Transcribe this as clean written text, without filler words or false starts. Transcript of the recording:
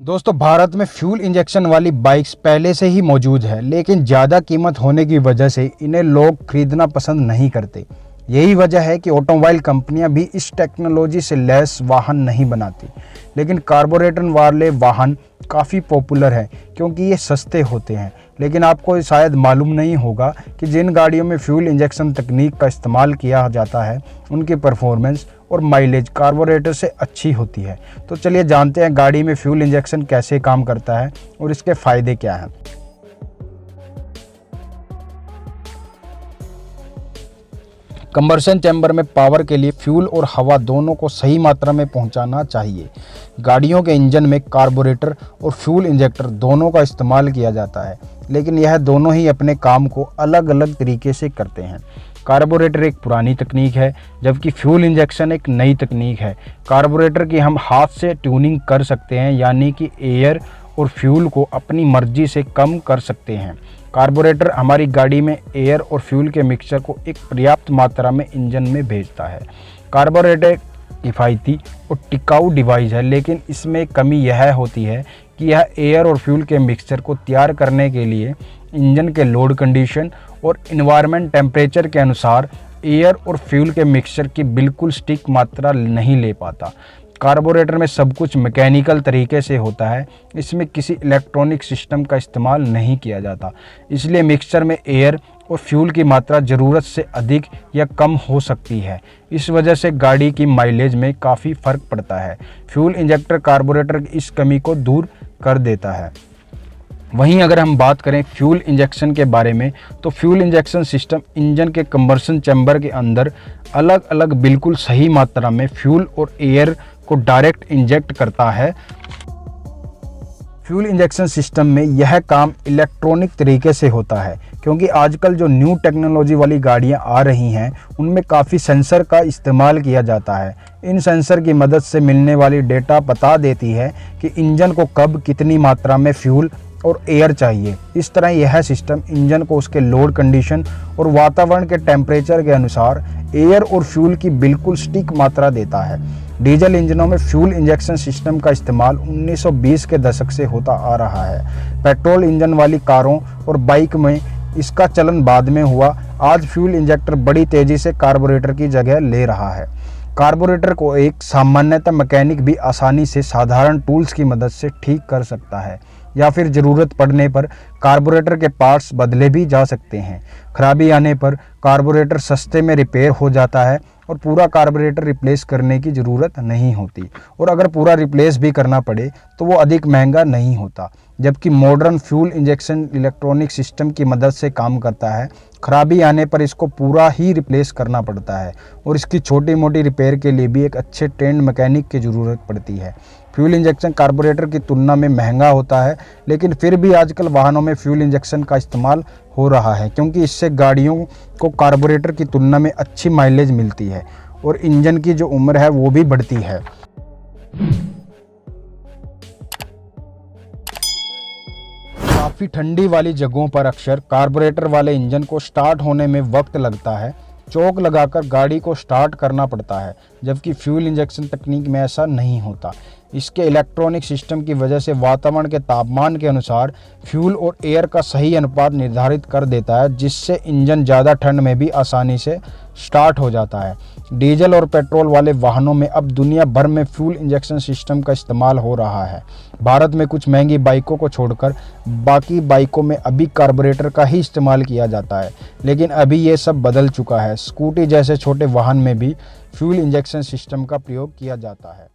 दोस्तों, भारत में fuel injection वाली बाइक्स पहले से ही मौजूद है, लेकिन ज़्यादा कीमत होने की वजह से इन्हें लोग खरीदना पसंद नहीं करते। यही वजह है कि ऑटोमोबाइल कंपनियां भी इस टेक्नोलॉजी से लैस वाहन नहीं बनाती। लेकिन कार्बोरेटर वाले वाहन काफ़ी पॉपुलर हैं क्योंकि ये सस्ते होते हैं। लेकिन आपको शायद मालूम नहीं होगा कि जिन गाड़ियों में फ्यूल इंजेक्शन तकनीक का इस्तेमाल किया जाता है उनकी परफॉर्मेंस और माइलेज कार्बोरेटर से अच्छी होती है। तो चलिए जानते हैं गाड़ी में फ्यूल इंजेक्शन कैसे काम करता है और इसके फ़ायदे क्या हैं। कंबर्शन चैम्बर में पावर के लिए फ्यूल और हवा दोनों को सही मात्रा में पहुंचाना चाहिए। गाड़ियों के इंजन में कार्बोरेटर और फ्यूल इंजेक्टर दोनों का इस्तेमाल किया जाता है, लेकिन यह दोनों ही अपने काम को अलग अलग तरीके से करते हैं। कार्बोरेटर एक पुरानी तकनीक है, जबकि फ्यूल इंजेक्शन एक नई तकनीक है। कार्बोरेटर की हम हाथ से ट्यूनिंग कर सकते हैं, यानी कि एयर और फ्यूल को अपनी मर्जी से कम कर सकते हैं। कार्बोरेटर हमारी गाड़ी में एयर और फ्यूल के मिक्सचर को एक पर्याप्त मात्रा में इंजन में भेजता है। कार्बोरेटर किफ़ायती और टिकाऊ डिवाइस है, लेकिन इसमें कमी यह होती है कि यह एयर और फ्यूल के मिक्सचर को तैयार करने के लिए इंजन के लोड कंडीशन और इन्वायरमेंट टेम्परेचर के अनुसार एयर और फ्यूल के मिक्सचर की बिल्कुल सटीक मात्रा नहीं ले पाता। कार्बोरेटर में सब कुछ मैकेनिकल तरीके से होता है, इसमें किसी इलेक्ट्रॉनिक सिस्टम का इस्तेमाल नहीं किया जाता। इसलिए मिक्सचर में एयर और फ्यूल की मात्रा ज़रूरत से अधिक या कम हो सकती है। इस वजह से गाड़ी की माइलेज में काफ़ी फ़र्क पड़ता है। फ्यूल इंजेक्टर कार्बोरेटर की इस कमी को दूर कर देता है। वहीं अगर हम बात करें फ्यूल इंजेक्शन के बारे में, तो फ्यूल इंजेक्शन सिस्टम इंजन के कंबर्शन चैम्बर के अंदर अलग अलग बिल्कुल सही मात्रा में फ्यूल और एयर को डायरेक्ट इंजेक्ट करता है। फ्यूल इंजेक्शन सिस्टम में यह काम इलेक्ट्रॉनिक तरीके से होता है, क्योंकि आजकल जो न्यू टेक्नोलॉजी वाली गाड़ियां आ रही हैं उनमें काफ़ी सेंसर का इस्तेमाल किया जाता है। इन सेंसर की मदद से मिलने वाली डेटा बता देती है कि इंजन को कब कितनी मात्रा में फ्यूल और एयर चाहिए। इस तरह यह सिस्टम इंजन को उसके लोड कंडीशन और वातावरण के टेम्परेचर के अनुसार एयर और फ्यूल की बिल्कुल सटीक मात्रा देता है। डीजल इंजनों में फ्यूल इंजेक्शन सिस्टम का इस्तेमाल 1920 के दशक से होता आ रहा है। पेट्रोल इंजन वाली कारों और बाइक में इसका चलन बाद में हुआ। आज फ्यूल इंजेक्टर बड़ी तेज़ी से कार्बोरेटर की जगह ले रहा है। कार्बोरेटर को एक सामान्यतः मैकेनिक भी आसानी से साधारण टूल्स की मदद से ठीक कर सकता है, या फिर ज़रूरत पड़ने पर कार्बोरेटर के पार्ट्स बदले भी जा सकते हैं। खराबी आने पर कार्बोरेटर सस्ते में रिपेयर हो जाता है और पूरा कार्बोरेटर रिप्लेस करने की ज़रूरत नहीं होती, और अगर पूरा रिप्लेस भी करना पड़े तो वो अधिक महंगा नहीं होता। जबकि modern fuel injection electronic system की मदद से काम करता है। खराबी आने पर इसको पूरा ही रिप्लेस करना पड़ता है, और इसकी छोटी मोटी रिपेयर के लिए भी एक अच्छे ट्रेंड मैकेनिक की ज़रूरत पड़ती है। फ्यूल इंजेक्शन कार्बोरेटर की तुलना में महंगा होता है, लेकिन फिर भी आजकल वाहनों में फ्यूल इंजेक्शन का इस्तेमाल हो रहा है, क्योंकि इससे गाड़ियों को कार्बोरेटर की तुलना में अच्छी माइलेज मिलती है और इंजन की जो उम्र है वो भी बढ़ती है। काफ़ी ठंडी वाली जगहों पर अक्सर कार्बोरेटर वाले इंजन को स्टार्ट होने में वक्त लगता है। चौक लगाकर गाड़ी को स्टार्ट करना पड़ता है, जबकि फ्यूल इंजेक्शन तकनीक में ऐसा नहीं होता। इसके इलेक्ट्रॉनिक सिस्टम की वजह से वातावरण के तापमान के अनुसार फ्यूल और एयर का सही अनुपात निर्धारित कर देता है, जिससे इंजन ज़्यादा ठंड में भी आसानी से स्टार्ट हो जाता है। डीजल और पेट्रोल वाले वाहनों में अब दुनिया भर में फ्यूल इंजेक्शन सिस्टम का इस्तेमाल हो रहा है। भारत में कुछ महंगी बाइकों को छोड़कर बाकी बाइकों में अभी कार्बोरेटर का ही इस्तेमाल किया जाता है, लेकिन अभी ये सब बदल चुका है। स्कूटी जैसे छोटे वाहन में भी फ्यूल इंजेक्शन सिस्टम का प्रयोग किया जाता है।